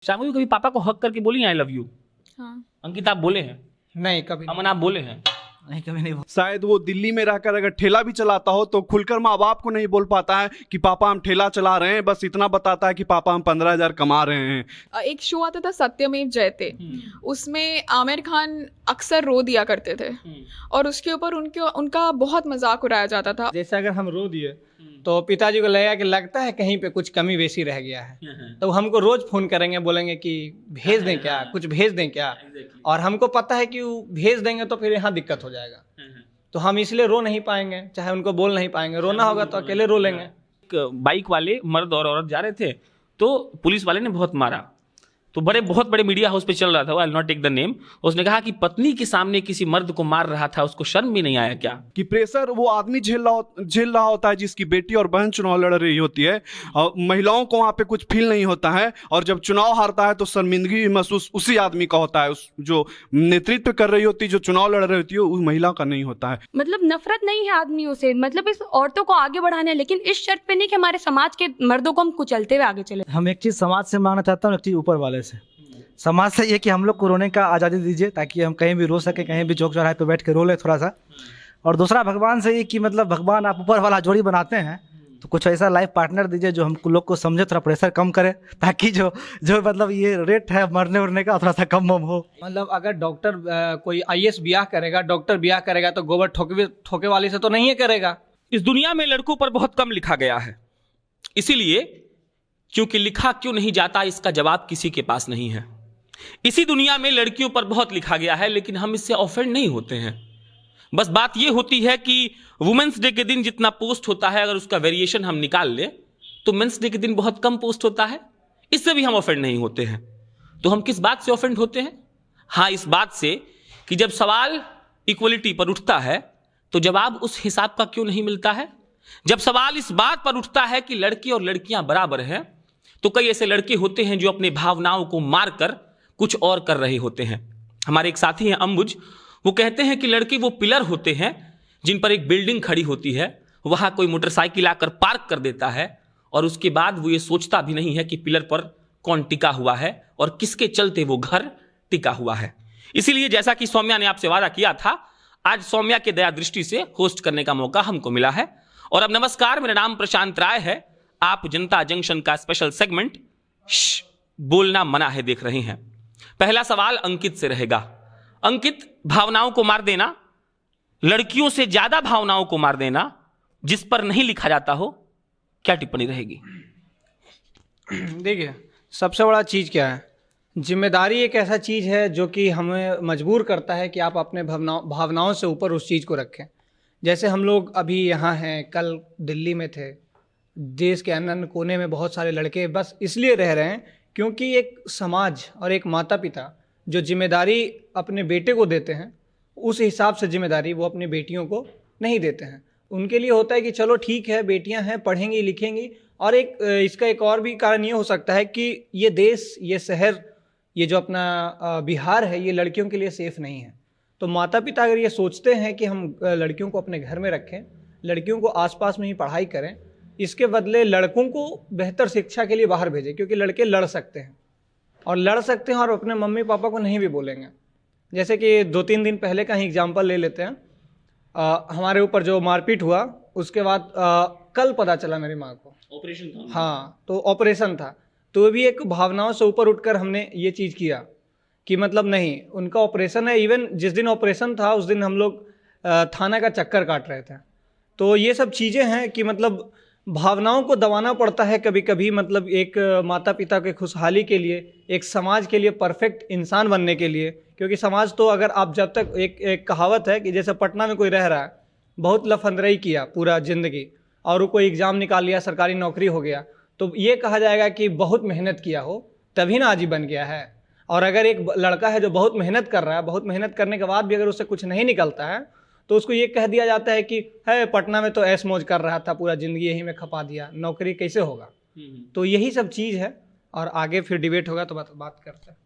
शांभवी कभी पापा को हक करके बोली आई लव यू? हाँ। अंकित आप बोले हैं? नहीं, कभी अमन आप बोले हैं? नहीं, कभी नहीं। शायद वो दिल्ली में रहकर अगर ठेला भी चलाता हो तो खुलकर माँ बाप को नहीं बोल पाता है कि पापा हम ठेला चला रहे हैं, बस इतना बताता है कि पापा हम 15,000 कमा रहे हैं। एक शो आता था सत्यमेव जयते, उसमें आमिर खान अक्सर रो दिया करते थे और उसके ऊपर उनका बहुत मजाक उड़ाया जाता था। जैसे अगर हम रो दिए तो पिताजी को लगेगा कि लगता है कहीं पे कुछ कमी बेसी रह गया है, तो हमको रोज फोन करेंगे, बोलेंगे कि भेज दें क्या, कुछ भेज दें क्या, और हमको पता है कि वो भेज देंगे तो फिर यहाँ दिक्कत हो जाएगा, तो हम इसलिए रो नहीं पाएंगे, चाहे उनको बोल नहीं पाएंगे। रोना होगा तो अकेले रो लेंगे। बाइक वाले मर्द और औरत जा रहे थे तो पुलिस वाले ने बहुत मारा, तो बहुत बड़े मीडिया हाउस पे चल रहा था, I will not take the name. उसने कहा कि पत्नी के सामने किसी मर्द को मार रहा था, उसको शर्म भी नहीं आया क्या? कि प्रेशर वो आदमी झेल रहा होता है जिसकी बेटी और बहन चुनाव लड़ रही होती है, और महिलाओं को वहाँ पे कुछ फील नहीं होता है, और जब चुनाव हारता है तो शर्मिंदगी महसूस उसी आदमी का होता है, उस जो नेतृत्व कर रही होती है, जो चुनाव लड़ रही होती है, उस महिला का नहीं होता है। मतलब नफरत नहीं है आदमियों से, मतलब इस औरतों को आगे बढ़ाना है, लेकिन इस शर्त पे नहीं कि हमारे समाज के मर्दों को हम कुचलते हुए आगे चले। हम एक चीज़ समाज से मांगना चाहता हूँ, एक चीज़ ऊपर वाले से। समाज से ये कि हम लोग को रोने का आज़ादी दीजिए ताकि हम कहीं भी रो सके, कहीं भी चौक चौराहे पे बैठ के रो ले थोड़ा सा। और दूसरा भगवान से ये कि मतलब भगवान आप ऊपर वाला जोड़ी बनाते हैं तो कुछ ऐसा लाइफ पार्टनर दीजिए जो हम लोग को समझे, थोड़ा प्रेशर कम करे, ताकि जो मतलब ये रेट है मरने उड़ने का थोड़ा सा कम हो। मतलब अगर डॉक्टर कोई IAS ब्याह करेगा, डॉक्टर ब्याह करेगा तो गोबर ठोके वाली से तो नहीं करेगा। इस दुनिया में लड़कों पर बहुत कम लिखा गया है, इसीलिए क्योंकि लिखा क्यों नहीं जाता इसका जवाब किसी के पास नहीं है। इसी दुनिया में लड़कियों पर बहुत लिखा गया है, लेकिन हम इससे ऑफेंड नहीं होते हैं। बस बात यह होती है कि वुमेन्स डे के दिन जितना पोस्ट होता है, अगर उसका वेरिएशन हम निकाल ले तो मेंस डे के दिन बहुत कम पोस्ट होता है, इससे भी हम ऑफेंड नहीं होते हैं। तो हम किस बात से ऑफेंड होते हैं? हाँ, इस बात से कि जब सवाल इक्वलिटी पर उठता है तो जवाब उस हिसाब का क्यों नहीं मिलता है। जब सवाल इस बात पर उठता है कि लड़के और लड़कियां बराबर हैं, तो कई ऐसे लड़के होते हैं जो अपनी भावनाओं को मारकर कुछ और कर रहे होते हैं। हमारे एक साथी हैं अंबुज, वो कहते हैं कि लड़के वो पिलर होते हैं जिन पर एक बिल्डिंग खड़ी होती है, वहां कोई मोटरसाइकिल आकर पार्क कर देता है और उसके बाद वो ये सोचता भी नहीं है कि पिलर पर कौन टिका हुआ है और किसके चलते वो घर टिका हुआ है। इसीलिए जैसा कि सौम्या ने आपसे वादा किया था, आज सौम्या के दया दृष्टि से होस्ट करने का मौका हमको मिला है। और अब नमस्कार, मेरा नाम प्रशांत राय है। आप जनता जंक्शन का स्पेशल सेगमेंट बोलना मना है देख रहे हैं। पहला सवाल अंकित से रहेगा। अंकित, भावनाओं को मार देना, लड़कियों से ज्यादा भावनाओं को मार देना, जिस पर नहीं लिखा जाता हो, क्या टिप्पणी रहेगी? देखिए, सबसे बड़ा चीज़ क्या है, जिम्मेदारी एक ऐसा चीज़ है जो कि हमें मजबूर करता है कि आप अपने भावनाओं से ऊपर उस चीज़ को रखें। जैसे हम लोग अभी यहाँ हैं, कल दिल्ली में थे, देश के अन्य कोने में बहुत सारे लड़के बस इसलिए रह रहे हैं क्योंकि एक समाज और एक माता पिता जो जिम्मेदारी अपने बेटे को देते हैं, उस हिसाब से जिम्मेदारी वो अपनी बेटियों को नहीं देते हैं। उनके लिए होता है कि चलो ठीक है, बेटियां हैं, पढ़ेंगी लिखेंगी। और इसका एक और भी कारण ये हो सकता है कि ये देश, ये शहर, ये जो अपना बिहार है, ये लड़कियों के लिए सेफ़ नहीं है। तो माता पिता अगर ये सोचते हैं कि हम लड़कियों को अपने घर में रखें, लड़कियों को आसपास में ही पढ़ाई करें, इसके बदले लड़कों को बेहतर शिक्षा के लिए बाहर भेजें, क्योंकि लड़के लड़ सकते हैं और अपने मम्मी पापा को नहीं भी बोलेंगे। जैसे कि 2-3 दिन पहले का ही एग्जाम्पल ले लेते हैं। हमारे ऊपर जो मारपीट हुआ, उसके बाद कल पता चला मेरी माँ को ऑपरेशन था। हाँ, तो ऑपरेशन था, तो भी एक भावनाओं से ऊपर उठकर हमने ये चीज़ किया कि मतलब नहीं, उनका ऑपरेशन है। इवन जिस दिन ऑपरेशन था उस दिन हम लोग थाना का चक्कर काट रहे थे। तो ये सब चीज़ें हैं कि मतलब भावनाओं को दबाना पड़ता है कभी कभी, मतलब एक माता पिता के खुशहाली के लिए, एक समाज के लिए परफेक्ट इंसान बनने के लिए। क्योंकि समाज तो अगर आप जब तक एक कहावत है कि जैसे पटना में कोई रह रहा है, बहुत लफंदरई किया पूरा ज़िंदगी और वो कोई एग्ज़ाम निकाल लिया, सरकारी नौकरी हो गया, तो ये कहा जाएगा कि बहुत मेहनत किया हो तभी ना आज ही बन गया है। और अगर एक लड़का है जो बहुत मेहनत कर रहा है, बहुत मेहनत करने के बाद भी अगर उससे कुछ नहीं निकलता है, तो उसको ये कह दिया जाता है कि है पटना में तो ऐश मौज कर रहा था, पूरा ज़िंदगी यही में खपा दिया, नौकरी कैसे होगा। तो यही सब चीज़ है, और आगे फिर डिबेट होगा तो बात करते हैं।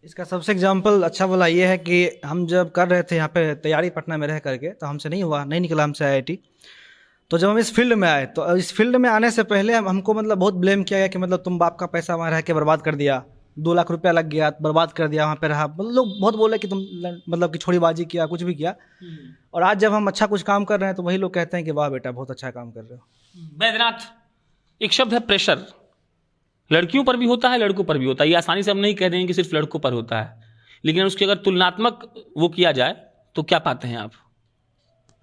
इसका सबसे एग्जाम्पल अच्छा वाला ये है कि हम जब कर रहे थे यहाँ पे तैयारी पटना में रह करके, तो हमसे नहीं निकला हमसे IIT। तो जब हम इस फील्ड में आए, तो इस फील्ड में आने से पहले हमको मतलब बहुत ब्लेम किया गया कि मतलब तुम बाप का पैसा वहाँ रह के बर्बाद कर दिया, 2 लाख रुपया लग गया, बर्बाद कर दिया, वहाँ पे रहा, लोग बहुत बोले कि तुम मतलब कि छोड़ीबाजी किया, कुछ भी किया। और आज जब हम अच्छा कुछ काम कर रहे हैं तो वही लोग कहते हैं कि वाह बेटा बहुत अच्छा काम कर रहे हो। बैद्यनाथ, एक शब्द है प्रेशर, लड़कियों पर भी होता है, लड़कों पर भी होता है। ये आसानी से हम नहीं कह देंगे कि सिर्फ लड़कों पर होता है, लेकिन उसकी अगर तुलनात्मक वो किया जाए तो क्या पाते हैं आप?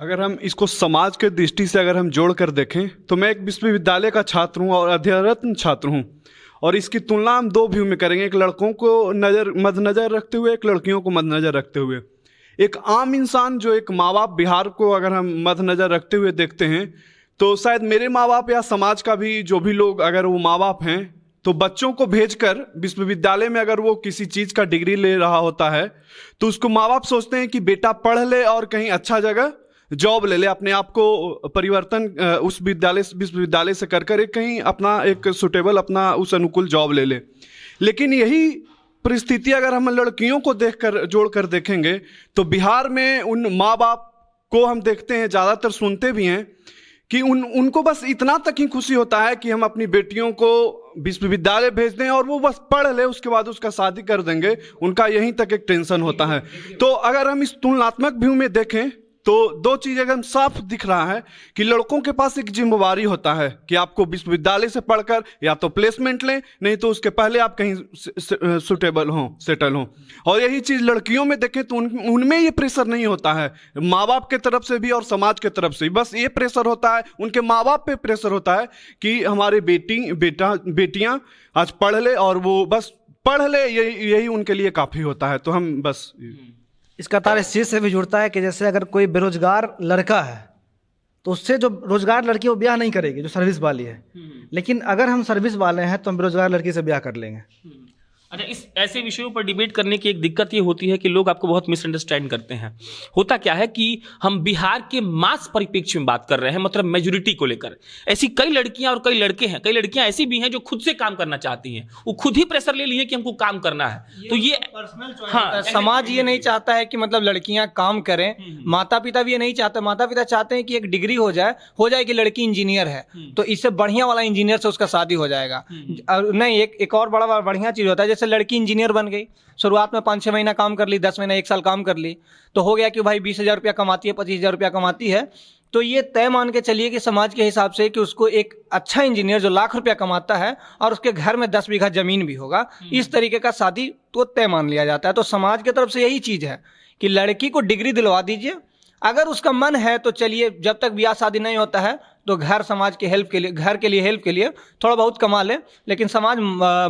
अगर हम इसको समाज के दृष्टि से अगर हम जोड़ कर देखें तो मैं एक विश्वविद्यालय का छात्र हूँ और अध्ययनरत छात्र हूँ, और इसकी तुलना हम 2 व्यू में करेंगे, एक लड़कों को मद्देनजर रखते हुए, एक लड़कियों को मद्देनजर रखते हुए। एक आम इंसान जो एक माँ बाप बिहार को अगर हम मद्देनजर रखते हुए देखते हैं तो शायद मेरे माँ बाप या समाज का भी जो भी लोग अगर वो माँ बाप हैं तो बच्चों को भेजकर विश्वविद्यालय में अगर वो किसी चीज़ का डिग्री ले रहा होता है तो उसको माँ बाप सोचते हैं कि बेटा पढ़ ले और कहीं अच्छा जगह जॉब ले ले, अपने आप को परिवर्तन उस विश्वविद्यालय से कर एक कहीं अपना एक सुटेबल अपना उस अनुकूल जॉब ले ले। लेकिन यही परिस्थिति अगर हम लड़कियों को देखकर जोड़कर देखेंगे तो बिहार में उन माँ बाप को हम देखते हैं, ज़्यादातर सुनते भी हैं कि उनको बस इतना तक ही खुशी होता है कि हम अपनी बेटियों को विश्वविद्यालय भेज दें और वो बस पढ़ ले, उसके बाद उसका शादी कर देंगे, उनका यहीं तक एक टेंशन होता है। तो अगर हम इस तुलनात्मक व्यू में देखें तो 2 चीज़ एकदम साफ दिख रहा है कि लड़कों के पास एक जिम्मेवारी होता है कि आपको विश्वविद्यालय से पढ़कर या तो प्लेसमेंट लें, नहीं तो उसके पहले आप कहीं सुटेबल हों, सेटल हों। और यही चीज़ लड़कियों में देखें तो उनमें ये प्रेशर नहीं होता है, माँ बाप के तरफ से भी और समाज के तरफ से भी। बस ये प्रेशर होता है, उनके माँ बाप पे प्रेशर होता है कि हमारे बेटियाँ आज पढ़ ले और वो बस पढ़ ले, यही उनके लिए काफ़ी होता है। तो हम बस इसका तार इस चीज़ से भी जुड़ता है कि जैसे अगर कोई बेरोजगार लड़का है तो उससे जो रोजगार लड़की वो ब्याह नहीं करेगी जो सर्विस वाली है, लेकिन अगर हम सर्विस वाले हैं तो हम बेरोजगार लड़की से ब्याह कर लेंगे। अच्छा, इस ऐसे विषयों पर डिबेट करने की एक दिक्कत ये होती है कि लोग आपको बहुत मिसअंडरस्टैंड करते हैं। होता क्या है कि हम बिहार के मास परिप्रेक्ष्य में बात कर रहे हैं, मतलब मेजोरिटी को लेकर। ऐसी कई लड़कियां और कई लड़के हैं, कई लड़कियां ऐसी भी हैं जो खुद से काम करना चाहती हैं, वो खुद ही प्रेशर ले लिए कि हमको काम करना है। तो ये हाँ, समाज ये नहीं चाहता है कि मतलब लड़कियां काम करें, माता पिता भी ये नहीं चाहते। माता पिता चाहते हैं कि एक डिग्री हो जाए कि लड़की इंजीनियर है तो इससे बढ़िया वाला इंजीनियर से उसका शादी हो जाएगा। और नहीं, एक और बड़ा बढ़िया चीज़ होता है, जैसे लड़की इंजीनियर बन गई, शुरुआत में 5-6 महीना काम कर ली, 10 महीना 1 साल काम कर ली, तो हो गया कि भाई 20,000 रुपया कमाती है, 25,000 रुपया कमाती है, तो ये तय मान के चलिए कि समाज के हिसाब से कि उसको एक अच्छा इंजीनियर जो लाख रुपया कमाता है और उसके घर में 10 बीघा जमीन भी होगा, इस तरीके का शादी तो तय मान लिया जाता है। तो समाज की तरफ से यही चीज़ है कि लड़की को डिग्री दिलवा दीजिए, अगर उसका मन है तो चलिए, जब तक ब्याह शादी नहीं होता है तो घर समाज के हेल्प के लिए, घर के लिए हेल्प के लिए थोड़ा बहुत कमा ले। लेकिन समाज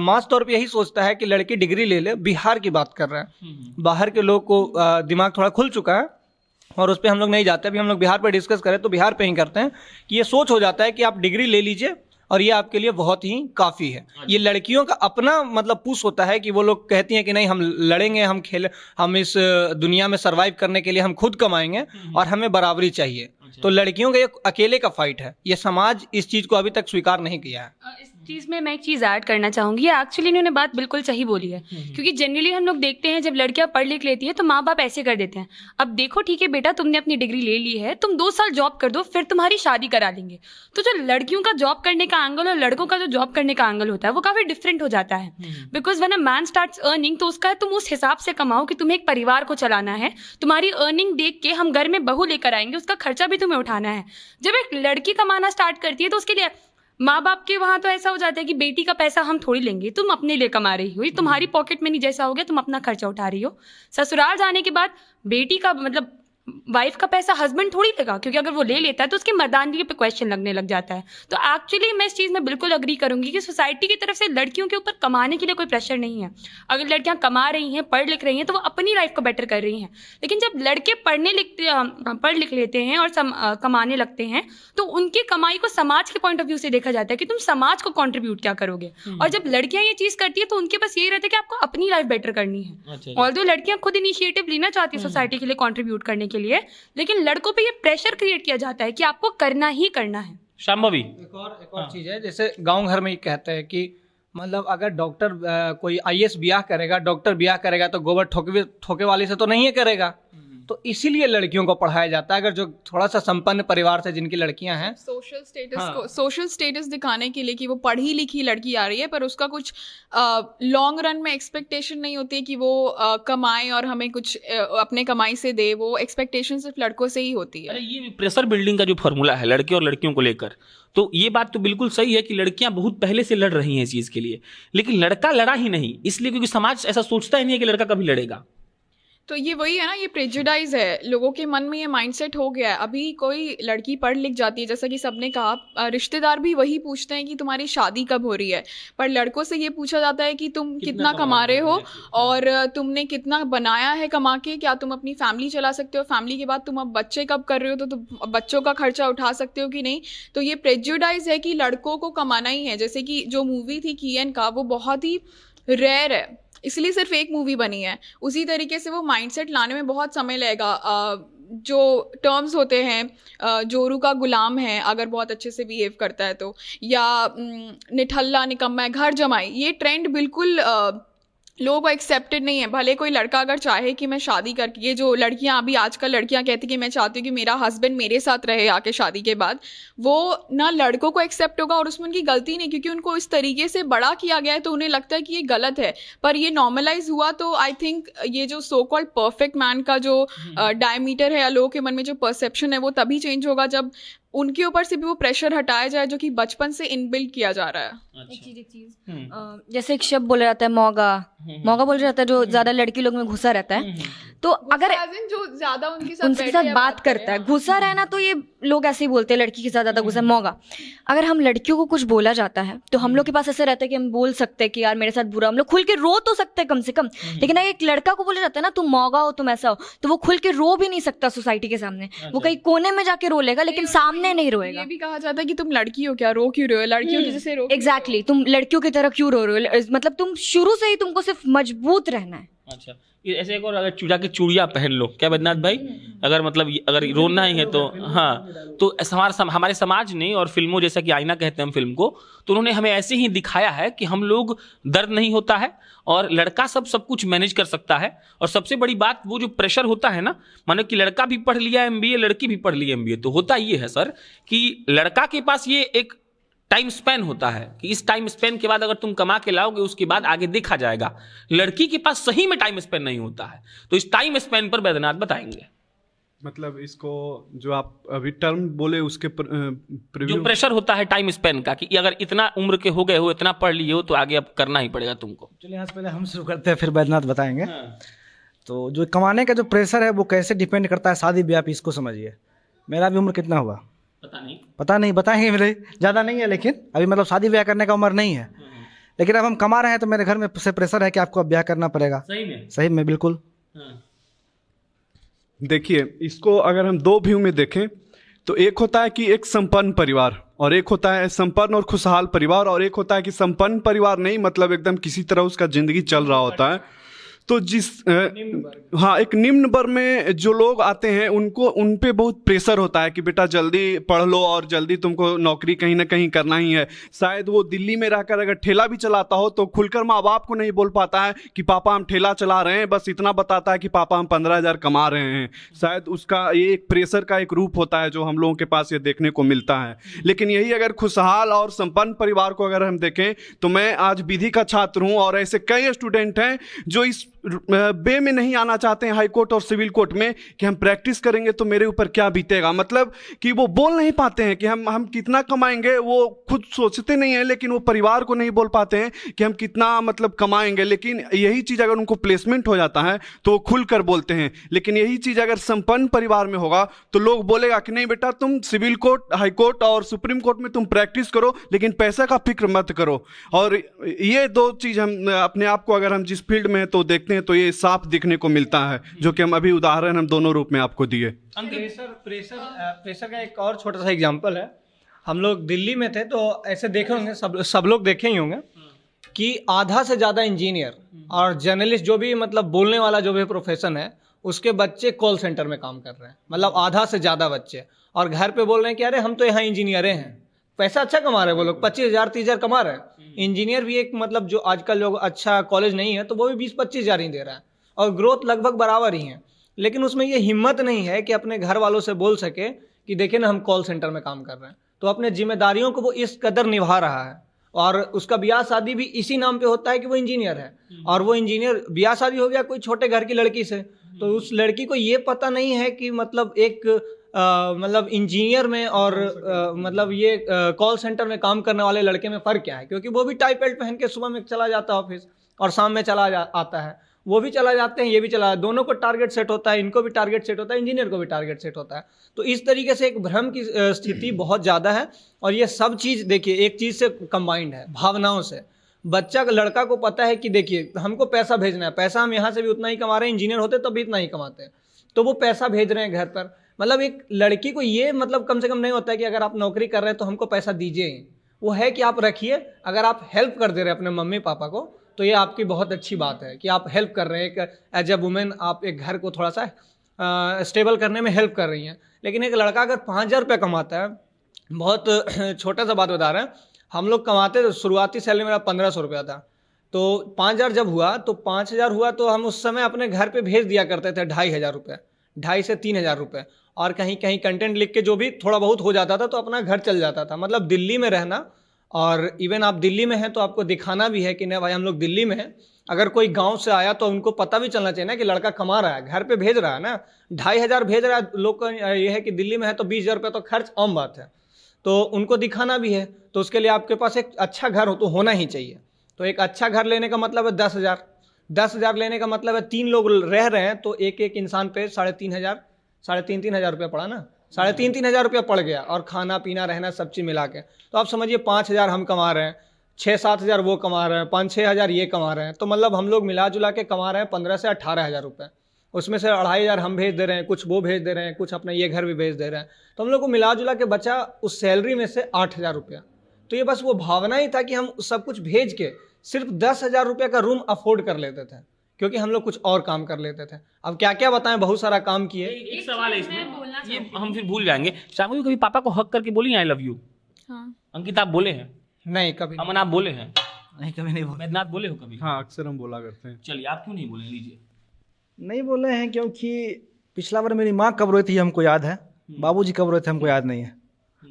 मास तौर पे यही सोचता है कि लड़की डिग्री ले ले। बिहार की बात कर रहे हैं, बाहर के लोग को दिमाग थोड़ा खुल चुका है और उस पर हम लोग नहीं जाते। अभी हम लोग बिहार पर डिस्कस करें तो बिहार पे ही करते हैं कि ये सोच हो जाता है कि आप डिग्री ले लीजिए और ये आपके लिए बहुत ही काफ़ी है। ये लड़कियों का अपना मतलब पुश होता है कि वो लोग कहती हैं कि नहीं, हम लड़ेंगे, हम इस दुनिया में सर्वाइव करने के लिए हम खुद कमाएंगे और हमें बराबरी चाहिए। तो लड़कियों का ये अकेले का फाइट है, ये समाज इस चीज़ को अभी तक स्वीकार नहीं किया है। इस चीज़ में मैं एक चीज़ ऐड करना चाहूँगी, एक्चुअली इन्होंने बात बिल्कुल सही बोली है, क्योंकि जनरली हम लोग देखते हैं जब लड़कियां पढ़ लिख लेती है तो माँ बाप ऐसे कर देते हैं, अब देखो ठीक है बेटा, तुमने अपनी डिग्री ले ली है, तुम 2 साल जॉब कर दो, फिर तुम्हारी शादी करा लेंगे। तो जो लड़कियों का जॉब करने का एंगल और लड़कों का जो जॉब करने का एंगल होता है वो काफ़ी डिफरेंट हो जाता है। Because when a man starts earning, तो उसका तुम उस हिसाब से कमाओ कि तुम्हें एक परिवार को चलाना है, तुम्हारी अर्निंग देख के हम घर में बहू लेकर आएंगे, उसका खर्चा भी तुम्हें उठाना है। जब एक लड़की कमाना स्टार्ट करती है तो उसके लिए माँ बाप के वहाँ तो ऐसा हो जाता है कि बेटी का पैसा हम थोड़ी लेंगे, तुम अपने लिए कमा रही हो, ये तुम्हारी पॉकेट में नहीं जैसा हो गया, तुम अपना खर्चा उठा रही हो। ससुराल जाने के बाद बेटी का मतलब वाइफ का पैसा हस्बैंड थोड़ी लेगा, क्योंकि अगर वो ले लेता है तो उसकी मर्दानगी पे क्वेश्चन लगने लग जाता है। तो एक्चुअली मैं इस चीज़ में बिल्कुल अग्री करूंगी कि सोसाइटी की तरफ से लड़कियों के ऊपर कमाने के लिए कोई प्रेशर नहीं है। अगर लड़कियां कमा रही हैं, पढ़ लिख रही हैं, तो वो अपनी लाइफ को बेटर कर रही हैं। लेकिन जब लड़के पढ़ लिख लेते हैं और कमाने लगते हैं तो उनकी कमाई को समाज के पॉइंट ऑफ व्यू से देखा जाता है कि तुम समाज को कॉन्ट्रीब्यूट क्या करोगे। और जब लड़कियां ये चीज़ करती है तो उनके पास यही रहता है कि आपको अपनी लाइफ बेटर करनी है। ऑल्दो लड़कियां खुद इनिशिएटिव लेना चाहती है सोसाइटी के लिए कॉन्ट्रीब्यूट करने के लिए, लेकिन लड़कों पे ये प्रेशर क्रिएट किया जाता है कि आपको करना ही करना है। शाम्भवी, एक और चीज़ है, जैसे गांव घर में ये कहते हैं कि मतलब अगर डॉक्टर कोई IAS ब्याह करेगा, डॉक्टर ब्याह करेगा तो गोबर ठोके वाले से तो नहीं है करेगा, तो इसीलिए लड़कियों को पढ़ाया जाता है। अगर जो थोड़ा सा संपन्न परिवार से जिनकी लड़कियां हैं, सोशल स्टेटस हाँ। को सोशल स्टेटस दिखाने के लिए कि वो पढ़ी लिखी लड़की आ रही है, पर उसका कुछ लॉन्ग रन में एक्सपेक्टेशन नहीं होती है कि वो कमाए और हमें कुछ अपने कमाई से दे। वो एक्सपेक्टेशन सिर्फ लड़कों से ही होती है। अरे ये प्रेशर बिल्डिंग का जो फॉर्मूला है लड़के और लड़कियों को लेकर, तो ये बात तो बिल्कुल सही है कि लड़कियां बहुत पहले से लड़ रही हैं इस चीज़ के लिए, लेकिन लड़का लड़ा ही नहीं, इसलिए क्योंकि समाज ऐसा सोचता ही नहीं है कि लड़का कभी लड़ेगा। तो ये वही है ना, ये प्रेजुडाइज है, लोगों के मन में ये माइंडसेट हो गया है। अभी कोई लड़की पढ़ लिख जाती है, जैसा कि सबने कहा, रिश्तेदार भी वही पूछते हैं कि तुम्हारी शादी कब हो रही है, पर लड़कों से ये पूछा जाता है कि तुम कितना कमा रहे हो और तुमने कितना बनाया है कमा के, क्या तुम अपनी फैमिली चला सकते हो, फैमिली के बाद तुम अब बच्चे कब कर रहे हो, तो तुम बच्चों का खर्चा उठा सकते हो कि नहीं। तो ये प्रेजुडाइज है कि लड़कों को कमाना ही है। जैसे कि जो मूवी थी कियन का, वो बहुत ही रेयर है, इसलिए सिर्फ एक मूवी बनी है। उसी तरीके से वो माइंडसेट लाने में बहुत समय लगेगा। जो टर्म्स होते हैं, जोरू का गुलाम है अगर बहुत अच्छे से बिहेव करता है तो, या निठल्ला निकम्मा है, घर जमाई, ये ट्रेंड बिल्कुल लोगों को एक्सेप्टेड नहीं है। भले कोई लड़का अगर चाहे कि मैं शादी करके, ये जो लड़कियां अभी आजकल लड़कियां कहती कि मैं चाहती हूँ कि मेरा हस्बैंड मेरे साथ रहे आके शादी के बाद, वो ना लड़कों को एक्सेप्ट होगा और उसमें उनकी गलती नहीं, क्योंकि उनको इस तरीके से बड़ा किया गया है तो उन्हें लगता है कि ये गलत है। पर ये नॉर्मलाइज हुआ तो आई थिंक ये जो सो कॉल्ड परफेक्ट मैन का जो डायमीटर है या लोगों के मन में जो परसेप्शन है, वो तभी चेंज होगा जब उनके ऊपर से भी वो प्रेशर हटाया जाए जो कि बचपन से इनबिल्ट किया जा रहा है। एक चीज जैसे एक शब्द बोला जाता है मौगा, मौगा बोला जाता है जो ज्यादा लड़की लोग में घुसा रहता है। तो अगर जो ज्यादा उनके उनके साथ बात करता है, घुसा रहना, तो ये लोग ऐसे ही बोलते हैं लड़की के साथ ज्यादा घुसा, मौगा। अगर हम लड़कियों को कुछ बोला जाता है तो हम लोग के पास ऐसा रहता है कि हम बोल सकते हैं कि यार मेरे साथ बुरा, हम लोग खुल के रो तो सकते हैं कम से कम। लेकिन अगर एक लड़का को बोला जाता है ना तुम मौगा हो, तुम ऐसा हो, तो वो खुल के रो भी नहीं सकता सोसाइटी के सामने। वो कहीं कोने में जाके रो लेगा, लेकिन सामने नहीं रोएगा। ये भी कहा जाता है कि तुम लड़की हो, क्या रो क्यों रहे हो, लड़कियों की जैसे रो। एग्जैक्टली, तुम लड़कियों की तरह क्यों रो रहे हो, मतलब तुम शुरू से ही तुमको सिर्फ मजबूत रहना है। अच्छा, ये ऐसे एक और, अगर चूड़ा के चूड़िया पहन लो, क्या बैद्यनाथ भाई, अगर मतलब अगर रोना ही है तो हाँ, तो हमारे समाज ने और फिल्मों, जैसा कि आईना कहते हैं हम फिल्म को, तो उन्होंने हमें ऐसे ही दिखाया है कि हम लोग, दर्द नहीं होता है और लड़का सब कुछ मैनेज कर सकता है। और सबसे बड़ी बात, वो जो प्रेशर होता है ना, मानो कि लड़का भी पढ़ लिया MBA, लड़की भी पढ़ ली MBA, तो होता ये है सर कि लड़का के पास ये एक टाइम स्पेन होता है कि इस टाइम स्पेन के बाद अगर तुम कमा के लाओगे उसके बाद आगे देखा जाएगा। लड़की के पास सही में टाइम स्पेन नहीं होता है, तो इस टाइम स्पेन पर बैद्यनाथ बताएंगे। मतलब इसको जो आप अभी टर्म बोले उसके जो प्रेशर होता है टाइम स्पेन का, कि अगर इतना उम्र के हो गए हो, इतना पढ़ लिए हो, तो आगे अब करना ही पड़ेगा तुमको। चलिए यहाँ से पहले हम शुरू करते हैं, फिर बैद्यनाथ बताएंगे। तो जो कमाने का जो प्रेशर है वो कैसे डिपेंड करता है शादी ब्याह पे, इसको समझिए। मेरा भी उम्र कितना हुआ पता नहीं, बताएंगे, मेरे ज़्यादा नहीं है, लेकिन अभी मतलब शादी ब्याह करने का उम्र नहीं है। लेकिन अब हम कमा रहे हैं तो मेरे घर में से प्रेशर है कि आपको अब ब्याह करना पड़ेगा। सही में बिल्कुल। देखिए, इसको अगर हम दो व्यू में देखें तो एक होता है कि एक संपन्न परिवार, और एक होता है संपन्न और खुशहाल परिवार, और एक होता है कि संपन्न परिवार नहीं, मतलब एकदम किसी तरह उसका जिंदगी चल रहा होता है। तो हाँ, एक निम्न वर्ग में जो लोग आते हैं उनको, उन पे बहुत प्रेशर होता है कि बेटा जल्दी पढ़ लो और जल्दी तुमको नौकरी कहीं ना कहीं करना ही है। शायद वो दिल्ली में रहकर अगर ठेला भी चलाता हो तो खुलकर माँ बाप को नहीं बोल पाता है कि पापा हम ठेला चला रहे हैं, बस इतना बताता है कि पापा हम 15,000 कमा रहे हैं। शायद उसका ये एक प्रेशर का एक रूप होता है जो हम लोगों के पास ये देखने को मिलता है। लेकिन यही अगर खुशहाल और संपन्न परिवार को अगर हम देखें तो मैं आज विधि का छात्र हूँ और ऐसे कई स्टूडेंट हैं जो इस बे में नहीं आना चाहते हैं हाई कोर्ट और सिविल कोर्ट में कि हम प्रैक्टिस करेंगे तो मेरे ऊपर क्या बीतेगा। मतलब कि वो बोल नहीं पाते हैं कि हम कितना कमाएंगे, वो खुद सोचते नहीं हैं, लेकिन वो परिवार को नहीं बोल पाते हैं कि हम कितना मतलब कमाएंगे। लेकिन यही चीज़ अगर उनको प्लेसमेंट हो जाता है तो वो खुल कर बोलते हैं। लेकिन यही चीज़ अगर संपन्न परिवार में होगा तो लोग बोलेगा कि नहीं बेटा तुम सिविल कोर्ट, हाई कोर्ट और सुप्रीम कोर्ट में तुम प्रैक्टिस करो, लेकिन पैसा का फिक्र मत करो। और ये दो चीज़ हम अपने आप को अगर हम जिस फील्ड में तो देखते हैं तो ये साफ दिखने को मिलता है, जो कि हम अभी उदाहरण हम दोनों रूप में आपको दिए। प्रेशर का एक और छोटा सा एग्जांपल है। हम लोग दिल्ली में थे तो ऐसे देखे होंगे, सब लोग देखे ही होंगे कि आधा से ज़्यादा इंजीनियर और जर्नलिस्ट, जो भी मतलब बोलने वाला जो भी प्रोफेशन है, उसके बच्चे कॉल सेंटर में काम कर रहे हैं। मतलब आधा से ज़्यादा बच्चे, और घर पे बोल रहे हैं कि अरे हम तो यहाँ इंजीनियरें हैं, पैसा अच्छा कमा रहे हैं वो लोग, 25,000 30,000 कमा रहे हैं। इंजीनियर भी एक मतलब जो आजकल लोग अच्छा कॉलेज नहीं है तो वो भी 20-25,000 ही दे रहा है, और ग्रोथ लगभग बराबर ही है। लेकिन उसमें ये हिम्मत नहीं है कि अपने घर वालों से बोल सके कि देखिए ना हम कॉल सेंटर में काम कर रहे हैं। तो अपने जिम्मेदारियों को वो इस कदर निभा रहा है, और उसका ब्याह शादी भी इसी नाम पे होता है कि वो इंजीनियर है, और वो इंजीनियर ब्याह शादी हो गया कोई छोटे घर की लड़की से, तो उस लड़की को ये पता नहीं है कि मतलब एक मतलब इंजीनियर में और मतलब ये कॉल सेंटर में काम करने वाले लड़के में फ़र्क क्या है, क्योंकि वो भी टाई बेल्ट पहन के सुबह में चला जाता है ऑफिस और शाम में आता है, वो भी चला जाते हैं, ये भी चला, दोनों को टारगेट सेट होता है, इनको भी टारगेट सेट होता है, इंजीनियर को भी टारगेट सेट होता है। तो इस तरीके से एक भ्रम की स्थिति बहुत ज़्यादा है, और ये सब चीज़ देखिए एक चीज़ से कंबाइंड है, भावनाओं से। बच्चा लड़का को पता है कि देखिए हमको पैसा भेजना है, पैसा हम यहाँ से भी उतना ही कमा रहे हैं, इंजीनियर होते तो भी इतना ही कमाते हैं, तो वो पैसा भेज रहे हैं घर पर। मतलब एक लड़की को ये मतलब कम से कम नहीं होता है कि अगर आप नौकरी कर रहे हैं तो हमको पैसा दीजिए, वो है कि आप रखिए, अगर आप हेल्प कर दे रहे हैं अपने मम्मी पापा को तो ये आपकी बहुत अच्छी बात है कि आप हेल्प कर रहे हैं, एक एज ए वुमेन आप एक घर को थोड़ा सा स्टेबल करने में हेल्प कर रही हैं। लेकिन एक लड़का अगर 5,000 रुपये कमाता है, बहुत छोटा सा बात बता रहे हैं, हम लोग कमाते तो शुरुआती सैलरी मेरा 1,500 रुपया था, तो 5,000 जब हुआ तो 5,000 हुआ तो हम उस समय अपने घर पे भेज दिया करते थे 2,500 रुपये, 2,500 से 3,000 रुपये, और कहीं कहीं कंटेंट लिख के जो भी थोड़ा बहुत हो जाता था तो अपना घर चल जाता था। मतलब दिल्ली में रहना, और इवन आप दिल्ली में हैं तो आपको दिखाना भी है कि नहीं भाई हम लोग दिल्ली में हैं। अगर कोई गांव से आया तो उनको पता भी चलना चाहिए ना कि लड़का कमा रहा है, घर पे भेज रहा है ना, 2,500 भेज रहा है, लोग को ये है कि दिल्ली में है तो 20,000 रुपये तो खर्च आम बात है, तो उनको दिखाना भी है। तो उसके लिए आपके पास एक अच्छा घर हो तो होना ही चाहिए। तो एक अच्छा घर लेने का मतलब है 10,000 लेने का मतलब है 3 लोग रह रहे हैं तो एक एक इंसान पे 3,500 3,500 रुपया पड़ा ना, 3,500 रुपया पड़ गया, और खाना पीना रहना सब चीज़ मिला के तो आप समझिए 5,000 हम कमा रहे हैं, 6-7 हज़ार वो कमा रहे हैं, 5-6 हज़ार ये कमा रहे हैं, तो मतलब हम लोग मिला जुला के कमा रहे हैं 15 से 18,000 रुपये। उसमें से 2,500 हम भेज दे रहे हैं, कुछ वो भेज दे रहे हैं, कुछ अपना ये घर भी भेज दे रहे हैं, तो हम लोग को मिला जुला के बचा उस सैलरी में से 8,000 रुपया। तो ये बस वो भावना ही था कि हम सब कुछ भेज के सिर्फ 10,000 रुपये का रूम अफोर्ड कर लेते थे, क्योंकि हम लोग कुछ और काम कर लेते थे। अब क्या क्या बताएं, बहुत सारा काम किए। एक सवाल है इसमें, ये हम फिर भूल जाएंगे। शामिल कभी पापा को हक करके बोली आई लव यू? हाँ। अंकित आप बोले हैं? नहीं कभी। अमन आप बोले हैं? नहीं कभी नहीं बोले। मैदनाथ बोले हो कभी? हाँ अक्सर हम बोला करते हैं। चलिए आप क्यों नहीं बोले, लीजिए। नहीं बोले हैं क्योंकि पिछला बार मेरी माँ कब रोई थी हमको याद है, बाबूजी कब रोए थे हमको याद नहीं है,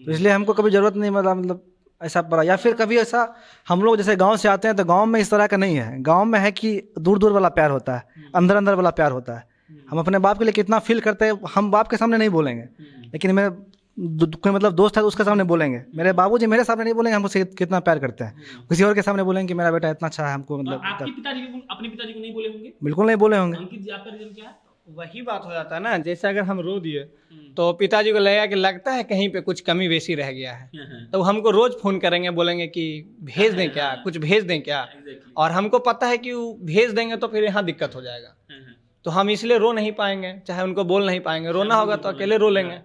तो इसलिए हमको कभी ज़रूरत नहीं मतलब ऐसा पड़ा। या फिर कभी ऐसा हम लोग जैसे गांव से आते हैं तो गांव में इस तरह का नहीं है, गांव में है कि दूर दूर वाला प्यार होता है, अंदर अंदर वाला प्यार होता है। हम अपने बाप के लिए कितना फील करते हैं, हम बाप के सामने नहीं बोलेंगे, लेकिन मेरे कोई मतलब दोस्त है उसके सामने बोलेंगे। मेरे बाबूजी मेरे सामने नहीं बोलेंगे हमको कितना प्यार करते हैं, किसी और के सामने बोलेंगे कि मेरा बेटा इतना अच्छा है हमको मतलब। आपके पिताजी को, अपने पिताजी को नहीं बोले होंगे? बिल्कुल नहीं बोले होंगे। अंकित जी आपका रीजन क्या है? वही बात हो जाता है ना, जैसे अगर हम रो दिए तो पिताजी को लगेगा कि लगता है कहीं पे कुछ कमी बेसी रह गया है, तो हमको रोज फोन करेंगे, बोलेंगे कि भेज दें क्या, कुछ भेज दें क्या, और हमको पता है कि वो भेज देंगे तो फिर यहाँ दिक्कत हो जाएगा, तो हम इसलिए रो नहीं पाएंगे, चाहे उनको बोल नहीं पाएंगे। रोना होगा तो अकेले रो लेंगे।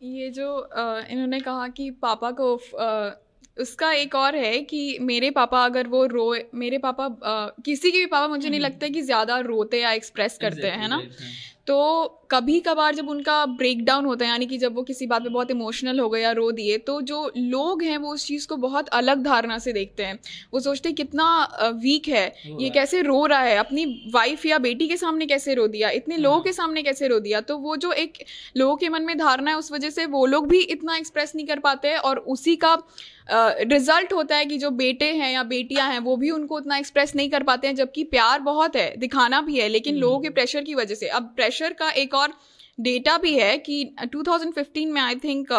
ये जो इन्होंने कहा कि पापा को उसका एक और है कि मेरे पापा अगर वो रोए, मेरे पापा किसी के भी पापा मुझे नहीं लगता है कि ज़्यादा रोते या एक्सप्रेस करते हैं, है ना। तो कभी कभार जब उनका ब्रेक डाउन होता है, यानी कि जब वो किसी बात पे बहुत इमोशनल हो गए या रो दिए, तो जो लोग हैं वो उस चीज़ को बहुत अलग धारणा से देखते हैं। वो सोचते हैं कितना वीक है ये, कैसे रो रहा है, अपनी वाइफ या बेटी के सामने कैसे रो दिया, इतने लोगों के सामने कैसे रो दिया। तो वो जो एक लोगों के मन में धारणा है, उस वजह से वो लोग भी इतना एक्सप्रेस नहीं कर पाते हैं, और उसी का रिजल्ट होता है कि जो बेटे हैं या बेटियां हैं वो भी उनको उतना एक्सप्रेस नहीं कर पाते हैं, जबकि प्यार बहुत है, दिखाना भी है, लेकिन लोगों के प्रेशर की वजह से। अब प्रेशर का एक और डेटा भी है कि 2015 में आई थिंक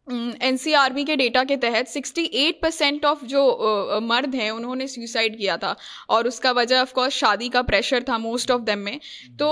एनसीआरबी के डेटा के तहत 68% ऑफ जो मर्द हैं उन्होंने सुसाइड किया था, और उसका वजह ऑफ कोर्स शादी का प्रेशर था मोस्ट ऑफ देम में। तो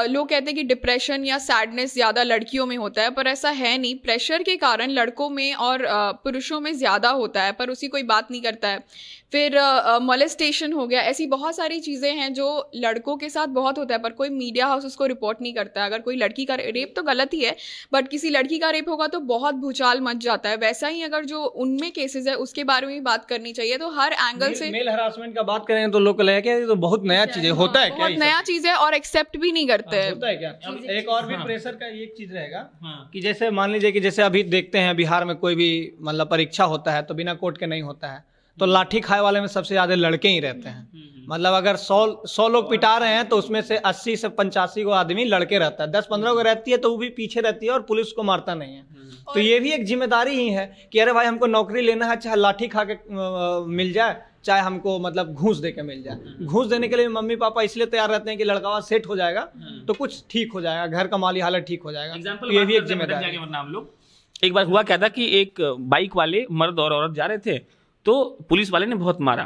लोग कहते हैं कि डिप्रेशन या सैडनेस ज़्यादा लड़कियों में होता है, पर ऐसा है नहीं। प्रेशर के कारण लड़कों में और पुरुषों में ज़्यादा होता है, पर उसी कोई बात नहीं करता है। फिर मोलेस्टेशन हो गया, ऐसी बहुत सारी चीज़ें हैं जो लड़कों के साथ बहुत होता है, पर कोई मीडिया हाउस उसको रिपोर्ट नहीं करता है। अगर कोई लड़की का रेप तो गलत ही है, बट किसी लड़की का रेप होगा तो बहुत भूचाल मच जाता है। वैसा ही अगर जो उनमें केसेस है उसके बारे में भी बात करनी चाहिए। तो हर एंगल से मेल हरासमेंट का बात करें तो लोग लगेगा कि ये तो बहुत नया चीज है, होता है क्या, बहुत नया चीज़ है और एक्सेप्ट भी नहीं करते हैं। होता है क्या। एक और भी प्रेशर का एक चीज रहेगा कि जैसे मान लीजिए कि जैसे अभी देखते हैं बिहार में कोई भी मतलब परीक्षा होता है तो बिना कोर्ट के नहीं होता है, तो लाठी खाए वाले में सबसे ज़्यादा लड़के ही रहते हैं। मतलब अगर 100 लोग पिटा रहे हैं तो उसमें से 80 से 85 को आदमी लड़के रहता है, 10-15 को रहती है तो वो भी पीछे रहती है और पुलिस को मारता नहीं है। तो ये भी एक जिम्मेदारी ही है कि अरे भाई हमको नौकरी लेना है, चाहे लाठी खा के मिल जाए, चाहे हमको मतलब घूस दे के मिल जाए। घूस देने के लिए मम्मी पापा इसलिए तैयार रहते हैं कि लड़का सेट हो जाएगा तो कुछ ठीक हो जाएगा, घर का माली हालत ठीक हो जाएगा। तो ये भी एक जिम्मेदारी है। वरना हम लोग एक बार हुआ क्या था कि एक बाइक वाले मर्द और औरत जा रहे थे तो पुलिस वाले ने बहुत मारा,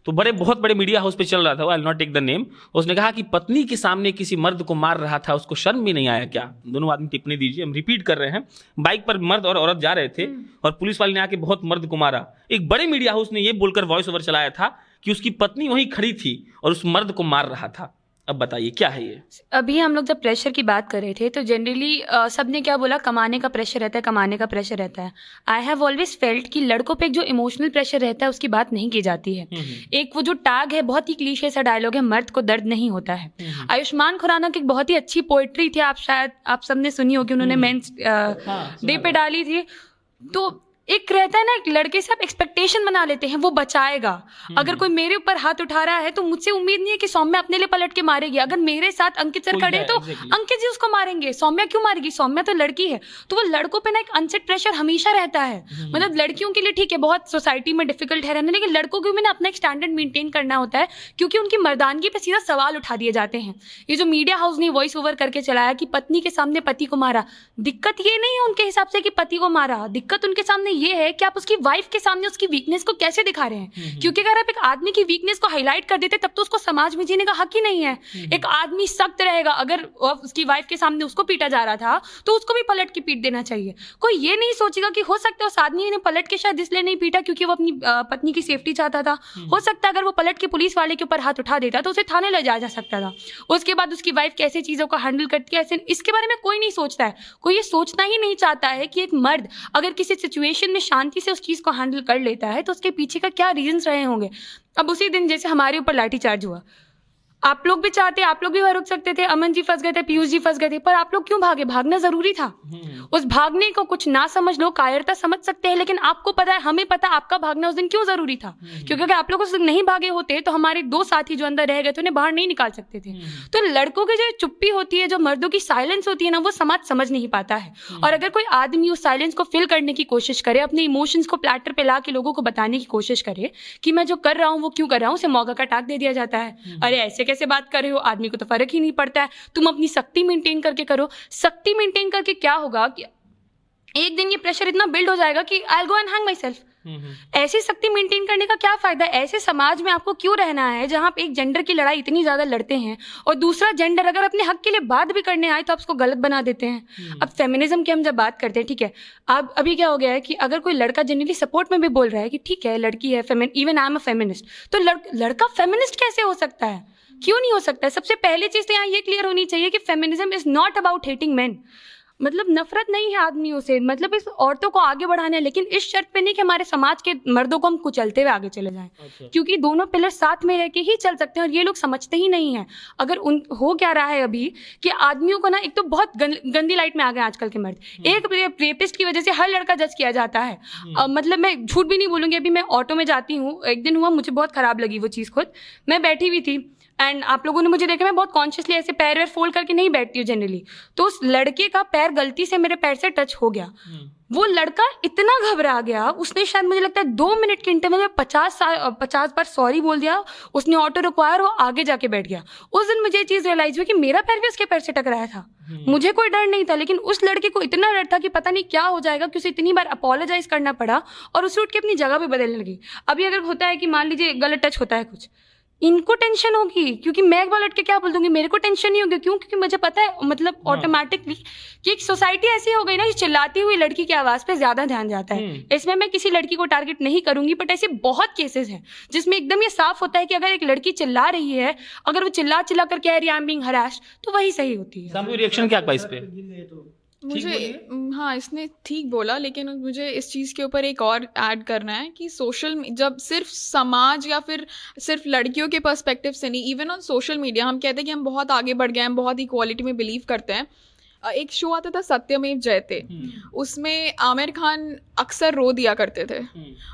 तो बहुत बड़े मीडिया हाउस पे चल रहा था, I will not take the name. उसने कहा कि पत्नी के सामने किसी मर्द को मार रहा था, उसको शर्म भी नहीं आया क्या? दोनों आदमी टिप्पणी दीजिए, हम रिपीट कर रहे हैं। बाइक पर मर्द और औरत जा रहे थे और पुलिस वाले ने आके बहुत मर्द को मारा। एक बड़े मीडिया हाउस ने ये बोलकर वॉइस ओवर चलाया था कि उसकी पत्नी वहीं खड़ी थी और उस मर्द को मार रहा था। अब बताइए क्या है ये? अभी हम लोग जब प्रेशर की बात कर रहे थे तो जनरली सबने क्या बोला, कमाने का प्रेशर रहता है, कमाने का प्रेशर रहता है। आई हैव ऑलवेज फेल्ट कि लड़कों पे एक जो इमोशनल प्रेशर रहता है उसकी बात नहीं की जाती है। एक वो जो टैग है, बहुत ही क्लीशे सा डायलॉग है, मर्द को दर्द नहीं होता है। आयुष्मान खुराना की एक बहुत ही अच्छी पोएट्री थी, आप सबने सुनी होगी, उन्होंने मेंस डे पे डाली थी। तो एक रहता है ना, एक लड़के से आप एक्सपेक्टेशन बना लेते हैं वो बचाएगा। अगर कोई मेरे ऊपर हाथ उठा रहा है तो मुझसे उम्मीद नहीं है कि सौम्या अपने लिए पलट के मारेगी। अगर मेरे साथ अंकित सर खड़े हैं तो अंकित जी उसको मारेंगे, सौम्या क्यों मारेगी? सौम्या तो लड़की है। तो वो लड़कों पे ना एक अनसेट प्रेशर हमेशा रहता है। मतलब लड़कियों के लिए ठीक है, बहुत सोसाइटी में डिफिकल्ट है रहना, लेकिन लड़कों को भी ना अपना एक स्टैंडर्ड मेंटेन करना होता है, क्योंकि उनकी मर्दानगी पे सीधा सवाल उठा दिए जाते हैं। ये जो मीडिया हाउस ने वॉइस ओवर करके चलाया कि पत्नी के सामने पति को मारा, दिक्कत ये नहीं है उनके हिसाब से कि पति को मारा, दिक्कत उनके सामने ये है कि आप उसकी वाइफ के सामने उसकी वीकनेस को कैसे दिखा रहे हैं। क्योंकि अगर आप एक आदमी की वीकनेस को हाईलाइट कर देते तब तो उसको समाज में जीने का हक ही नहीं है। एक आदमी सख्त रहेगा, अगर उसकी वाइफ के सामने उसको पीटा जा रहा था तो उसको भी पलट के पीट देना चाहिए। कोई ये नहीं सोचेगा कि हो सकता है उस आदमी ने पलट के शायद इसलिए नहीं पीटा क्योंकि वो अपनी पत्नी की सेफ्टी चाहता था। हो सकता है अगर वो पलट के पुलिस वाले के ऊपर हाथ उठा देता तो उसे थाने ले जाया जा सकता था। उसके बाद उसकी वाइफ कैसे चीजों को हैंडल करती है, ऐसे इसके बारे में कोई नहीं सोचता है। कोई ये सोचना ही नहीं चाहता है कि एक मर्द अगर किसी सिचुएशन में शांति से उस चीज को हैंडल कर लेता है तो उसके पीछे का क्या रीजंस रहे होंगे। अब उसी दिन जैसे हमारे ऊपर लाठीचार्ज हुआ, आप लोग भी चाहते, आप लोग भी वहां रुक सकते थे, अमन जी फंस गए थे, पीयूष जी फंस गए थे, पर आप लोग क्यों भागे? भागना जरूरी था। उस भागने को कुछ ना समझ लो, कायरता समझ सकते हैं, लेकिन आपको पता है, हमें पता आपका भागना उस दिन क्यों जरूरी था। क्योंकि अगर आप लोग उस दिन नहीं भागे होते तो हमारे 2 साथी जो अंदर रह गए थे उन्हें बाहर नहीं निकाल सकते थे। तो लड़कों की जो चुप्पी होती है, जो मर्दों की साइलेंस होती है ना, वो समाज समझ नहीं पाता है। और अगर कोई आदमी उस साइलेंस को फिल करने की कोशिश करे, अपने इमोशंस को प्लेटर पे ला के लोगों को बताने की कोशिश करे कि मैं जो कर रहा हूँ वो क्यों कर रहा हूँ, उसे मौका का टाक दे दिया जाता है। अरे ऐसे कैसे बात कर रहे हो, आदमी को तो फर्क ही नहीं पड़ता है, तुम अपनी शक्ति मेंटेन करके करो। शक्ति मेंटेन करके क्या होगा कि एक दिन ये प्रेशर इतना बिल्ड हो जाएगा कि I will go and hang my self. ऐसी शक्ति मेंटेन करने का क्या फायदा? ऐसे समाज में आपको क्यों रहना है जहां आप एक जेंडर की लड़ाई इतनी ज्यादा लड़ते हैं और दूसरा जेंडर अगर अपने हक के लिए बात भी करने आए तो आप उसको गलत बना देते हैं। अब फेमिनिज्म की हम जब बात करते हैं, ठीक है, अब अभी क्या हो गया है कि अगर कोई लड़का जनरली सपोर्ट में भी बोल रहा है कि ठीक है लड़की है, even I am a feminist, तो लड़का फेमिनिस्ट कैसे हो सकता है? क्यों नहीं हो सकता है? सबसे पहली चीज तो यहाँ ये क्लियर होनी चाहिए कि feminism is not about hating main. मतलब नफरत नहीं है आदमियों से, मतलब इस औरतों को आगे बढ़ाना है, लेकिन इस शर्त पे नहीं कि हमारे समाज के मर्दों को हम कुचलते हुए आगे चले जाएं। क्योंकि दोनों पिलर साथ में रह के ही चल सकते हैं और ये लोग समझते ही नहीं है। अगर हो क्या रहा है अभी कि आदमियों को ना, एक तो बहुत गंदी लाइट में आ गए आजकल के मर्द। एक रेपिस्ट की वजह से हर लड़का जज किया जाता है। मतलब मैं झूठ भी नहीं बोलूंगी, अभी मैं ऑटो में जाती हूँ, एक दिन हुआ, मुझे बहुत खराब लगी वो चीज़ खुद। मैं बैठी हुई थी एंड आप लोगों ने मुझे देखा, मैं बहुत कॉन्शियसली ऐसे पैर वैर फोल्ड करके नहीं बैठती हूँ जनरली, तो उस लड़के का पैर गलती से मेरे पैर से टच हो गया। वो लड़का इतना घबरा गया, उसने शायद मुझे लगता है 2 मिनट के इंटरवल में 50 बार सॉरी बोल दिया। उसने ऑटो रुकवाया और वो आगे जाके बैठ गया। उस दिन मुझे ये चीज़ रियलाइज हुई कि मेरा पैर भी उसके पैर से टकराया था। मुझे कोई डर नहीं था, लेकिन उस लड़के को इतना डर था कि पता नहीं क्या हो जाएगा कि उसे इतनी बार अपोलोजाइज करना पड़ा और उसे उठ के अपनी जगह पे बदलने लगी। अभी अगर होता है कि मान लीजिए गलत टच होता है कुछ, इनको टेंशन होगी क्योंकि मैं एक बार लट के क्या बोल दूंगी, मेरे को टेंशन नहीं होगी। क्यों? क्योंकि मुझे पता है, मतलब ऑटोमेटिकली कि एक सोसाइटी ऐसी हो गई ना, चिल्लाती हुई लड़की की आवाज पे ज्यादा ध्यान जाता है। इसमें मैं किसी लड़की को टारगेट नहीं करूंगी, बट ऐसे बहुत केसेस हैं जिसमें एकदम ये साफ होता है कि अगर एक लड़की चिल्ला रही है, अगर वो चिल्ला कर कह रही है आई एम बीइंग हरास्ड, तो वही सही होती है। रिएक्शन क्या इस पे? मुझे हाँ, इसने ठीक बोला, लेकिन मुझे इस चीज़ के ऊपर एक और ऐड करना है कि जब सिर्फ समाज या फिर सिर्फ लड़कियों के पर्सपेक्टिव से नहीं, इवन ऑन सोशल मीडिया हम कहते हैं कि हम बहुत आगे बढ़ गए हैं, हम बहुत इक्वालिटी में बिलीव करते हैं, एक शो आता था सत्यमेव जयते, उसमें आमिर खान अक्सर रो दिया करते थे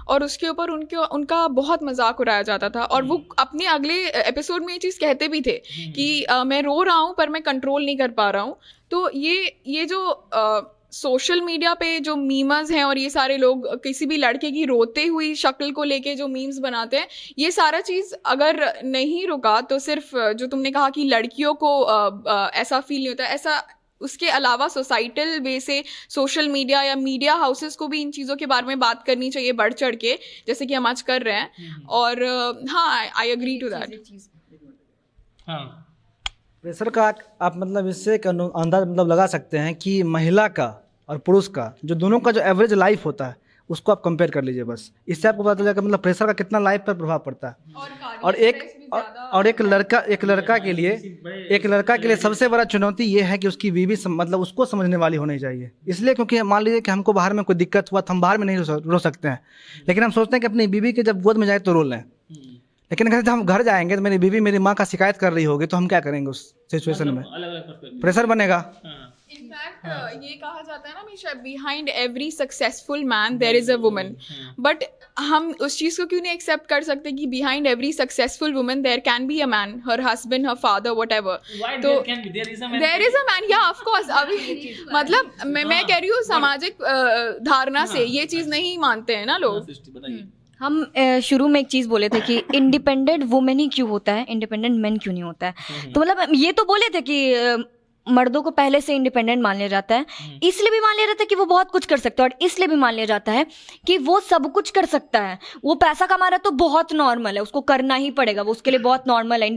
और उसके ऊपर उनका बहुत मजाक उड़ाया जाता था और वो अपने अगले एपिसोड में ये चीज़ कहते भी थे कि मैं रो रहा हूँ पर मैं कंट्रोल नहीं कर पा रहा हूँ। तो ये जो सोशल मीडिया पे जो मीमर्स हैं और ये सारे लोग किसी भी लड़के की रोते हुई शक्ल को लेके जो मीम्स बनाते हैं, ये सारा चीज़ अगर नहीं रुका तो सिर्फ जो तुमने कहा कि लड़कियों को ऐसा फील नहीं होता, ऐसा उसके अलावा सोसाइटल वे से सोशल मीडिया या मीडिया हाउसेस को भी इन चीज़ों के बारे में बात करनी चाहिए बढ़ चढ़ के, जैसे कि हम आज कर रहे हैं। और हाँ, I agree to that. Pressure का आप मतलब इससे एक अंदाज मतलब लगा सकते हैं कि महिला का और पुरुष का जो दोनों का जो एवरेज लाइफ होता है उसको आप कंपेयर कर लीजिए, बस इससे आपको पता चल जाएगा मतलब प्रेशर का कितना लाइफ पर प्रभाव पड़ता है। और एक लड़का के लिए सबसे बड़ा चुनौती ये है कि उसकी बीवी मतलब उसको समझने वाली होनी चाहिए। इसलिए क्योंकि मान लीजिए कि हमको बाहर में कोई दिक्कत हुआ तो हम बाहर में नहीं रो सकते हैं, लेकिन हम सोचते हैं कि अपनी बीवी के जब गोद में जाए तो रो लें। लेकिन अगर जब हम घर जाएंगे तो मेरी बीवी मेरी माँ का शिकायत कर रही होगी तो हम क्या करेंगे उस सिचुएशन में? प्रेशर बनेगा। इनफैक्ट ये कहा जाता है ना हमेशा, behind every successful man there is a woman, but हम उस चीज़ को क्यों नहीं एक्सेप्ट कर सकते कि behind every successful woman there can be a man, हर हस्बैंड, हर फादर, व्हाटएवर। तो देयर इज अ मैन, या ऑफ कोर्स। अभी मतलब मैं कह रही हूँ सामाजिक धारणा से ये चीज़ नहीं मानते हैं ना लोग। हम शुरू में एक चीज़ बोले थे कि इंडिपेंडेंट वुमेन ही क्यों होता है, इंडिपेंडेंट मैन क्यों नहीं होता है। तो मतलब ये तो बोले थे कि मर्दों को पहले से इंडिपेंडेंट मान लिया जाता है, इसलिए भी मान लिया जाता है कि वो बहुत कुछ कर सकता है, और इसलिए भी मान लिया जाता है कि वो सब कुछ कर सकता है। वो पैसा कमा रहा है तो बहुत नॉर्मल है, उसको करना ही पड़ेगा, वो उसके लिए बहुत नॉर्मल है।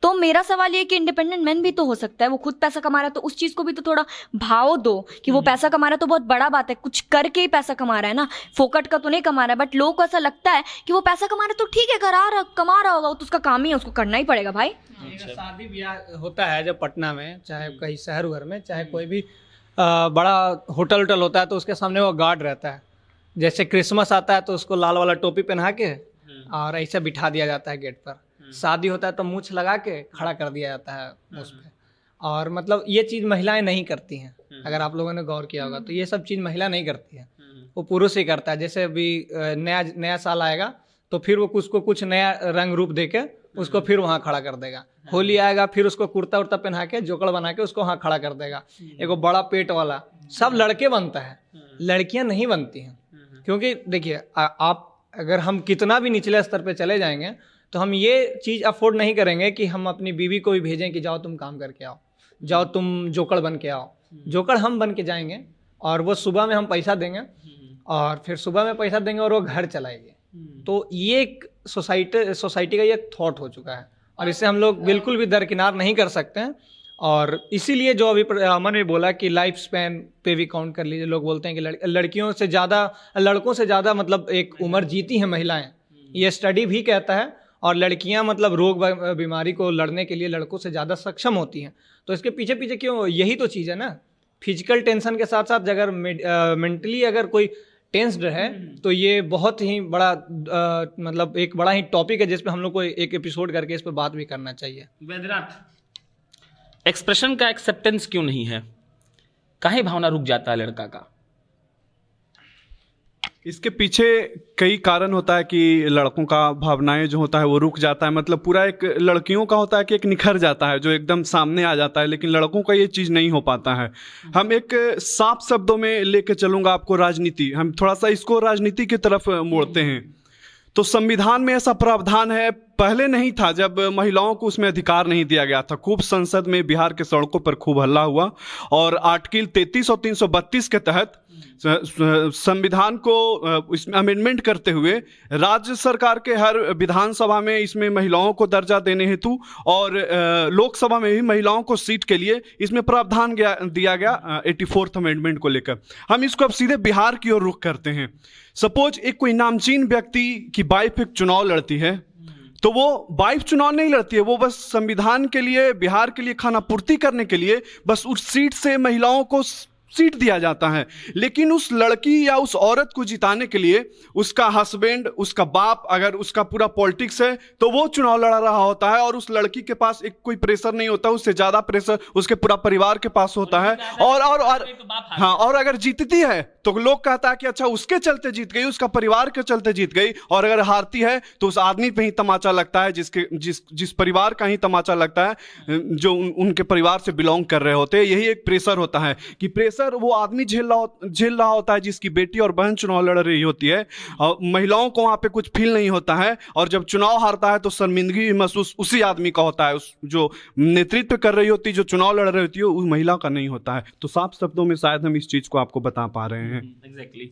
तो मेरा सवाल ये है कि इंडिपेंडेंट मैन भी तो हो सकता है, वो खुद पैसा कमा रहा है तो उस चीज़ को भी तो थोड़ा भाव दो कि वो पैसा कमा रहा है तो बहुत बड़ा बात है, कुछ करके ही पैसा कमा रहा है ना, फोकट का तो नहीं कमा रहा है। बट लोगों को ऐसा लगता है कि वो पैसा कमा रहा है तो ठीक है, कमा रहा होगा, वो तो उसका काम ही है, उसको करना ही पड़ेगा भाई। शादी ब्याह होता है जब पटना में, चाहे कहीं शहर घर में, चाहे कोई भी बड़ा होटल होता है तो उसके सामने वो गार्ड रहता है। जैसे क्रिसमस आता है तो उसको लाल वाला टोपी पहना के और ऐसे बिठा दिया जाता है गेट पर। शादी होता है तो मूछ लगा के खड़ा कर दिया जाता है उस पर। और मतलब ये चीज़ महिलाएं नहीं करती हैं, अगर आप लोगों ने गौर किया होगा तो ये सब चीज़ महिला नहीं करती है, वो पुरुष ही करता है। जैसे अभी नया साल आएगा तो फिर वो कुछ नया रंग रूप दे के उसको फिर वहाँ खड़ा कर देगा। होली आएगा फिर उसको कुर्ता उर्ता पहना के जोकड़ बना के उसको वहाँ खड़ा कर देगा। एगो बड़ा पेट वाला सब लड़के बनता है, लड़कियाँ नहीं बनती हैं। क्योंकि देखिए आप अगर हम कितना भी निचले स्तर पे चले जाएंगे तो हम ये चीज़ अफोर्ड नहीं करेंगे कि हम अपनी बीवी को भी भेजें कि जाओ तुम काम करके आओ, जाओ तुम जोकड़ बन के आओ। जोकड़ हम बन के जाएंगे और वो सुबह में हम पैसा देंगे और फिर सुबह में पैसा देंगे और वो घर चलाएंगे। तो ये एक सोसाइटी का ये थॉट हो चुका है और इससे हम लोग बिल्कुल भी दरकिनार नहीं कर सकते हैं। और इसीलिए जो अभी अमन ने बोला कि लाइफ स्पैन पे भी काउंट कर लीजिए, लोग बोलते हैं कि लड़कियों से ज़्यादा लड़कों से ज़्यादा मतलब एक उम्र जीती हैं महिलाएं, ये स्टडी भी कहता है। और लड़कियां मतलब रोग बीमारी को लड़ने के लिए लड़कों से ज़्यादा सक्षम होती हैं। तो इसके पीछे क्यों, यही तो चीज़ है ना। फिजिकल टेंशन के साथ साथ अगर मेंटली अगर कोई टेंस्ड है तो ये बहुत ही बड़ा मतलब एक बड़ा ही टॉपिक है जिस पे हम लोग को एक एपिसोड करके इस पर बात भी करना चाहिए। वैद्यनाथ, एक्सप्रेशन का एक्सेप्टेंस क्यों नहीं है? काहे भावना रुक जाता है लड़का का? इसके पीछे कई कारण होता है कि लड़कों का भावनाएं जो होता है वो रुक जाता है। मतलब पूरा एक लड़कियों का होता है कि एक निखर जाता है जो एकदम सामने आ जाता है, लेकिन लड़कों का ये चीज़ नहीं हो पाता है। हम एक साफ शब्दों में लेके चलूँगा आपको राजनीति, हम थोड़ा सा इसको राजनीति की तरफ मोड़ते हैं। तो संविधान में ऐसा प्रावधान है, पहले नहीं था जब महिलाओं को उसमें अधिकार नहीं दिया गया था। खूब संसद में बिहार के सड़कों पर खूब हल्ला हुआ और आर्टिकल 33 और 332 के तहत संविधान को इसमें अमेंडमेंट करते हुए राज्य सरकार के हर विधानसभा में इसमें महिलाओं को दर्जा देने हेतु और लोकसभा में भी महिलाओं को सीट के लिए इसमें प्रावधान दिया गया 84th अमेंडमेंट को लेकर। हम इसको अब सीधे बिहार की ओर रुख करते हैं। सपोज एक कोई नामचीन व्यक्ति की वाइफ एक चुनाव लड़ती है, तो वो वाइफ चुनाव नहीं लड़ती है, वो बस संविधान के लिए, बिहार के लिए खाना पूर्ति करने के लिए बस उस सीट से महिलाओं को सीट दिया जाता है। लेकिन उस लड़की या उस औरत को जिताने के लिए उसका हस्बैंड, उसका बाप, अगर उसका पूरा पॉलिटिक्स है तो वो चुनाव लड़ा रहा होता है, और उस लड़की के पास एक कोई प्रेशर नहीं होता, उससे ज्यादा प्रेशर उसके पूरा परिवार के पास होता है। और हाँ, और अगर जीतती है तो लोग कहता है कि अच्छा उसके चलते जीत गई, उसका परिवार के चलते जीत गई, और अगर हारती है तो उस आदमी पे ही तमाचा लगता है, जिस परिवार का ही तमाचा लगता है जो उनके परिवार से बिलोंग कर रहे होते हैं। यही एक प्रेशर होता है कि प्रेशर वो आदमी झेल रहा होता है जिसकी बेटी और बहन चुनाव लड़ रही होती है, और महिलाओं को वहां पे कुछ फील नहीं होता है, और जब चुनाव हारता है तो शर्मिंदगी महसूस उसी आदमी का होता है, उस जो नेतृत्व कर रही होती है, जो चुनाव लड़ रही होती है, उस महिला का नहीं होता है। तो साफ शब्दों में शायद हम इस चीज को आपको बता पा रहे हैं। एग्जैक्टली।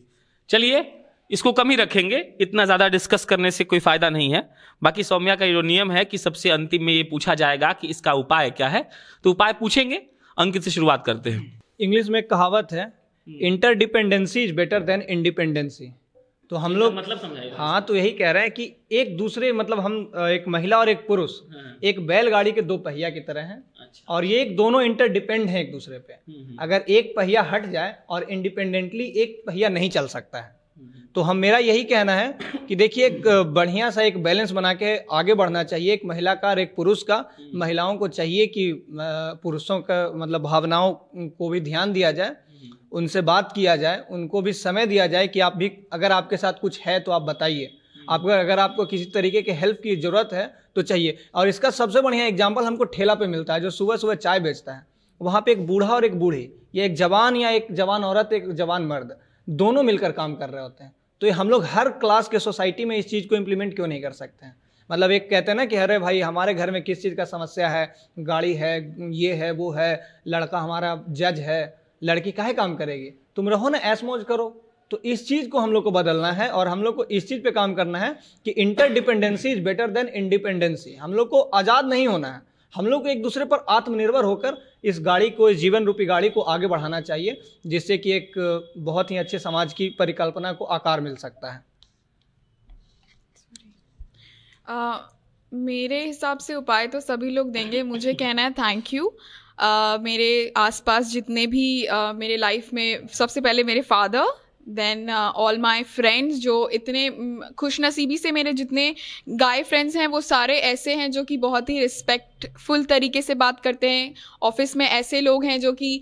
चलिए इसको कम ही रखेंगे, इतना ज्यादा डिस्कस करने से कोई फायदा नहीं है। बाकी सौम्या का जो नियम है कि सबसे अंतिम में ये पूछा जाएगा कि इसका उपाय क्या है, तो उपाय पूछेंगे। अंकित से शुरुआत करते हैं। इंग्लिश में एक कहावत है, interdependency is better than independency. तो हम लोग मतलब समझाइए। हाँ, तो यही कह रहे हैं कि एक दूसरे, मतलब हम एक महिला और एक पुरुष एक बैलगाड़ी के दो पहिया की तरह हैं, और ये एक दोनों इंटरडिपेंड हैं एक दूसरे पे। अगर एक पहिया हट जाए और इंडिपेंडेंटली एक पहिया नहीं चल सकता है, तो मेरा यही कहना है कि देखिए एक बढ़िया सा एक बैलेंस बना के आगे बढ़ना चाहिए, एक महिला का और एक पुरुष का। महिलाओं को चाहिए कि पुरुषों का मतलब भावनाओं को भी ध्यान दिया जाए, उनसे बात किया जाए, उनको भी समय दिया जाए कि आप भी अगर आपके साथ कुछ है तो आप बताइए, अगर आपको किसी तरीके के हेल्प की ज़रूरत है तो चाहिए। और इसका सबसे बढ़िया एग्जांपल हमको ठेला पे मिलता है, जो सुबह सुबह चाय बेचता है, वहाँ पे एक बूढ़ा और एक बूढ़ी, ये एक जवान या एक जवान औरत, एक जवान मर्द, दोनों मिलकर काम कर रहे होते हैं। तो ये हम लोग हर क्लास के सोसाइटी में इस चीज़ को इम्प्लीमेंट क्यों नहीं कर सकते हैं? मतलब एक कहते हैं ना कि अरे भाई हमारे घर में किस चीज़ का समस्या है, गाड़ी है, ये है, वो है, लड़का हमारा जज है, लड़की काहे काम करेगी, तुम रहो ना, ऐश मौज करो। तो इस चीज़ को हम लोग को बदलना है, और हम लोग को इस चीज़ पे काम करना है कि interdependency is better than independency. हम लोग को आज़ाद नहीं होना है, हम लोग को एक दूसरे पर आत्मनिर्भर होकर इस गाड़ी को, इस जीवन रूपी गाड़ी को आगे बढ़ाना चाहिए, जिससे कि एक बहुत ही अच्छे समाज की परिकल्पना को आकार मिल सकता है। मेरे हिसाब से उपाय तो सभी लोग देंगे, मुझे कहना है थैंक यू। मेरे आसपास जितने भी मेरे लाइफ में, सबसे पहले मेरे father, then all my friends, जो इतने खुशनसीबी से मेरे जितने गाय फ्रेंड्स हैं वो सारे ऐसे हैं जो कि बहुत ही रिस्पेक्टफुल तरीके से बात करते हैं। ऑफिस में ऐसे लोग हैं जो कि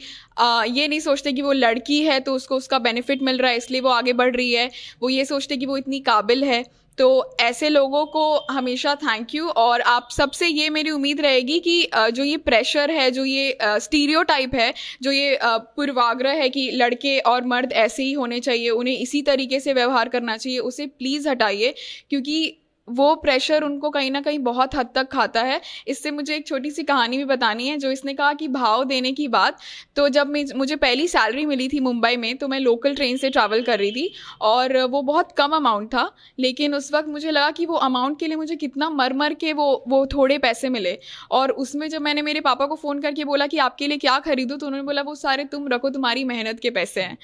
ये नहीं सोचते कि वो लड़की है तो उसको उसका बेनिफिट मिल रहा है इसलिए वो आगे बढ़ रही है, वो ये सोचते कि वो इतनी काबिल है। तो ऐसे लोगों को हमेशा थैंक यू। और आप सबसे ये मेरी उम्मीद रहेगी कि जो ये प्रेशर है, जो ये स्टीरियोटाइप है, जो ये पूर्वाग्रह है कि लड़के और मर्द ऐसे ही होने चाहिए, उन्हें इसी तरीके से व्यवहार करना चाहिए, उसे प्लीज़ हटाइए, क्योंकि वो प्रेशर उनको कहीं ना कहीं बहुत हद तक खाता है। इससे मुझे एक छोटी सी कहानी भी बतानी है। जो इसने कहा कि भाव देने की बात, तो जब मुझे पहली सैलरी मिली थी मुंबई में, तो मैं लोकल ट्रेन से ट्रैवल कर रही थी, और वो बहुत कम अमाउंट था, लेकिन उस वक्त मुझे लगा कि वो अमाउंट के लिए मुझे कितना मर मर के वो थोड़े पैसे मिले। और उसमें जब मैंने मेरे पापा को फ़ोन करके बोला कि आपके लिए क्या खरीदूँ, तो उन्होंने बोला वो सारे तुम रखो, तुम्हारी मेहनत के पैसे हैं।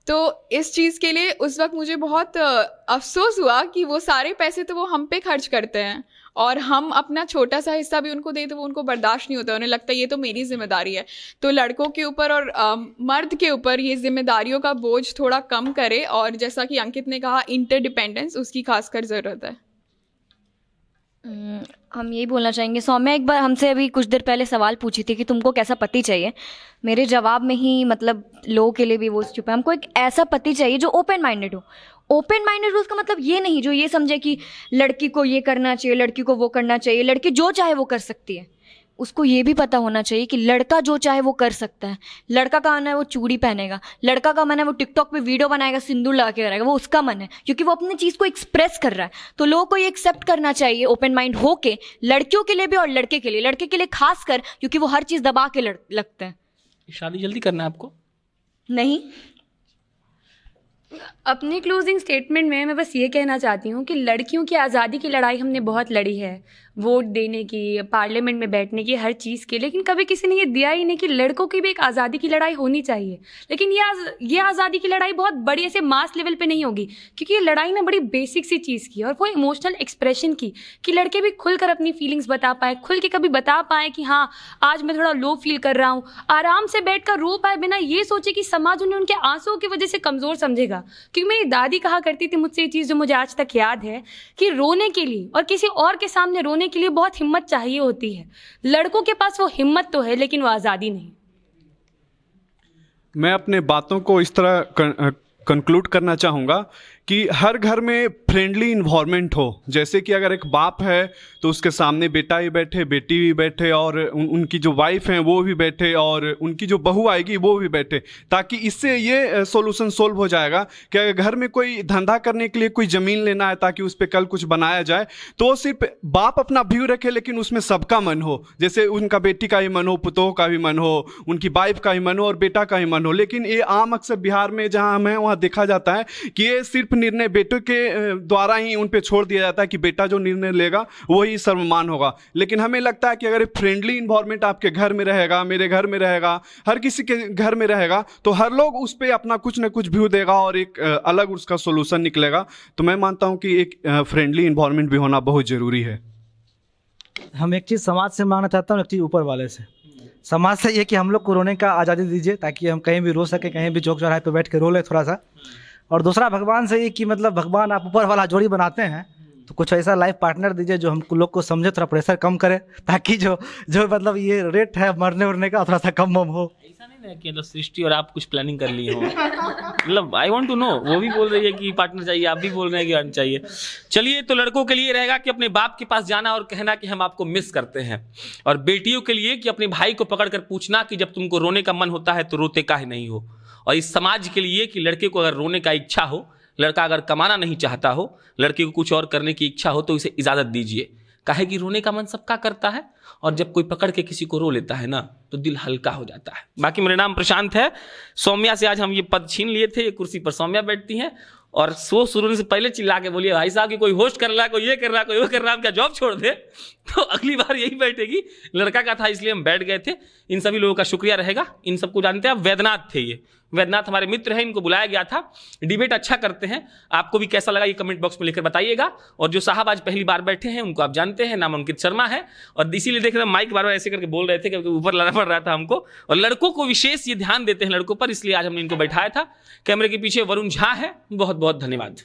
तो इस चीज़ के लिए उस वक्त मुझे बहुत अफसोस हुआ कि वो सारे पैसे तो वो हम पे खर्च करते हैं, और हम अपना छोटा सा हिस्सा भी उनको दें तो वो उनको बर्दाश्त नहीं होता, उन्हें लगता है ये तो मेरी जिम्मेदारी है। तो लड़कों के ऊपर और मर्द के ऊपर ये जिम्मेदारियों का बोझ थोड़ा कम करे, और जैसा कि अंकित ने कहा, इंटरडिपेंडेंस उसकी खासकर ज़रूरत है। हम यही बोलना चाहेंगे, सौम्या एक बार हमसे अभी कुछ देर पहले सवाल पूछी थी कि तुमको कैसा पति चाहिए। मेरे जवाब में ही मतलब लोगों के लिए भी वो चुप है, हमको एक ऐसा पति चाहिए जो ओपन माइंडेड हो। ओपन माइंडेड उसका मतलब ये नहीं जो ये समझे कि लड़की को ये करना चाहिए, लड़की को वो करना चाहिए, लड़की जो चाहे वो कर सकती है। उसको ये भी पता होना चाहिए कि लड़का जो चाहे वो कर सकता है। लड़का का मन है वो चूड़ी पहनेगा, लड़का का मन है वो टिकटॉक पे वीडियो बनाएगा, सिंदूर लगा के रहेगा, वो उसका मन है, क्योंकि वो अपनी चीज़ को एक्सप्रेस कर रहा है। तो लोगों को ये एक्सेप्ट करना चाहिए ओपन माइंड होके, लड़कियों के लिए भी और लड़के के लिए खास कर, क्योंकि वो हर चीज़ दबा के लगते हैं। शादी जल्दी करना है आपको? नहीं, अपनी क्लोजिंग स्टेटमेंट में मैं बस ये कहना चाहती हूँ कि लड़कियों की आज़ादी की लड़ाई हमने बहुत लड़ी है, वोट देने की, पार्लियामेंट में बैठने की, हर चीज़ की, लेकिन कभी किसी ने ये दिया ही नहीं कि लड़कों की भी एक आज़ादी की लड़ाई होनी चाहिए। लेकिन ये आज़ादी की लड़ाई बहुत बड़ी ऐसे मास लेवल पे नहीं होगी, क्योंकि ये लड़ाई ना बड़ी बेसिक सी चीज़ की, और वो इमोशनल एक्सप्रेशन की, कि लड़के भी खुलकर अपनी फीलिंग्स बता पाए, खुल के कभी बता पाए कि हाँ आज मैं थोड़ा लो फील कर रहा हूँ, आराम से बैठकर रो पाए बिना ये सोचे कि समाज उन्हें उनके आंसुओं की वजह से कमज़ोर समझेगा। क्योंकि मेरी दादी कहा करती थी मुझसे ये चीज़ जो मुझे आज तक याद है, कि रोने के लिए और किसी और के सामने रोने के लिए बहुत हिम्मत चाहिए होती है। लड़कों के पास वो हिम्मत तो है, लेकिन वो आज़ादी नहीं। मैं अपने बातों को इस तरह कंक्लूड करना चाहूँगा कि हर घर में फ्रेंडली इन्वायरमेंट हो। जैसे कि अगर एक बाप है तो उसके सामने बेटा भी बैठे, बेटी भी बैठे, और उनकी जो वाइफ हैं वो भी बैठे, और उनकी जो बहू आएगी वो भी बैठे, ताकि इससे ये सॉल्यूशन सोल्व हो जाएगा कि अगर घर में कोई धंधा करने के लिए कोई ज़मीन लेना है ताकि उस पर कल कुछ बनाया जाए, तो सिर्फ बाप अपना व्यू रखे लेकिन उसमें सबका मन हो। जैसे उनका बेटी का ही मन हो, पुतोह का भी मन हो, उनकी वाइफ का ही मन हो और बेटा का ही मन हो। लेकिन ये आम अक्सर बिहार में जहाँ हमें वहाँ देखा जाता है कि ये सिर्फ निर्णय बेटे के द्वारा ही उन पे छोड़ दिया जाता है कि बेटा जो निर्णय लेगा वही सर्वमान होगा। लेकिन हमें लगता है कि अगर फ्रेंडली इन्वायरमेंट आपके घर में रहेगा, मेरे घर में रहेगा, हर किसी के घर में रहेगा, तो हर लोग उस पर अपना कुछ ना कुछ व्यू देगा और एक अलग उसका सोल्यूशन निकलेगा। तो मैं मानता हूँ कि एक फ्रेंडली इन्वायरमेंट भी होना बहुत ज़रूरी है। हम एक चीज़ समाज से मांगना चाहता हूँ, एक चीज़ ऊपर वाले से। समाज से ये कि हम लोग को रोने का आज़ादी दीजिए, ताकि हम कहीं भी रो सके, कहीं भी चौक चौराहे पे बैठ के रो ले थोड़ा सा। और दूसरा भगवान से ये कि मतलब भगवान आप ऊपर वाला जोड़ी बनाते हैं तो कुछ ऐसा लाइफ पार्टनर दीजिए जो हम लोग को समझे, थोड़ा प्रेशर कम करे, ताकि जो मतलब ये रेट है मरने उड़ने का थोड़ा सा कम हो। ऐसा नहीं ना कि मतलब सृष्टि और आप कुछ प्लानिंग कर लिए हो। मतलब आई वांट टू नो, वो भी बोल रही है कि पार्टनर चाहिए, आप भी बोल रहे हैं कि पार्टनर चाहिए। चलिए, तो लड़कों के लिए रहेगा कि अपने बाप के पास जाना और कहना कि हम आपको मिस करते हैं, और बेटियों के लिए कि अपने भाई को पकड़ कर पूछना कि जब तुमको रोने का मन होता है तो रोते काहे नहीं हो। और इस समाज के लिए कि लड़के को अगर रोने का इच्छा हो, लड़का अगर कमाना नहीं चाहता हो, लड़के को कुछ और करने की इच्छा हो, तो इसे इजाज़त दीजिए। काहे कि रोने का मन सबका करता है, और जब कोई पकड़ के किसी को रो लेता है ना तो दिल हल्का हो जाता है। बाकी मेरा नाम प्रशांत है। सौम्या से आज हम ये पद छीन लिए थे, ये कुर्सी पर सौम्या बैठती हैं, और शो शुरू होने से पहले चिल्ला के बोलिए भाई साहब कि कोई होस्ट कर रहा है, कोई ये कर रहा है, कोई वो कर रहा है, हम क्या जॉब छोड़ दे। तो अगली बार यही बैठेगी। लड़का का था इसलिए हम बैठ गए थे। इन सभी लोगों का शुक्रिया रहेगा। इन सबको जानते हैं आप, वैद्यनाथ थे ये। वैद्यनाथ हमारे मित्र हैं, इनको बुलाया गया था। डिबेट अच्छा करते हैं। आपको भी कैसा लगा ये कमेंट बॉक्स में लिखकर बताइएगा। और जो साहब आज पहली बार बैठे हैं उनको आप जानते हैं, नाम अंकित शर्मा है। और इसीलिए देख रहे हैं माइक बार बार ऐसे करके बोल रहे थे क्योंकि ऊपर लाना पड़ रहा था हमको। और लड़कों को विशेष ये ध्यान देते हैं लड़कों पर, इसलिए आज हमने इनको बैठाया था। कैमरे के पीछे वरुण झा है। बहुत बहुत धन्यवाद।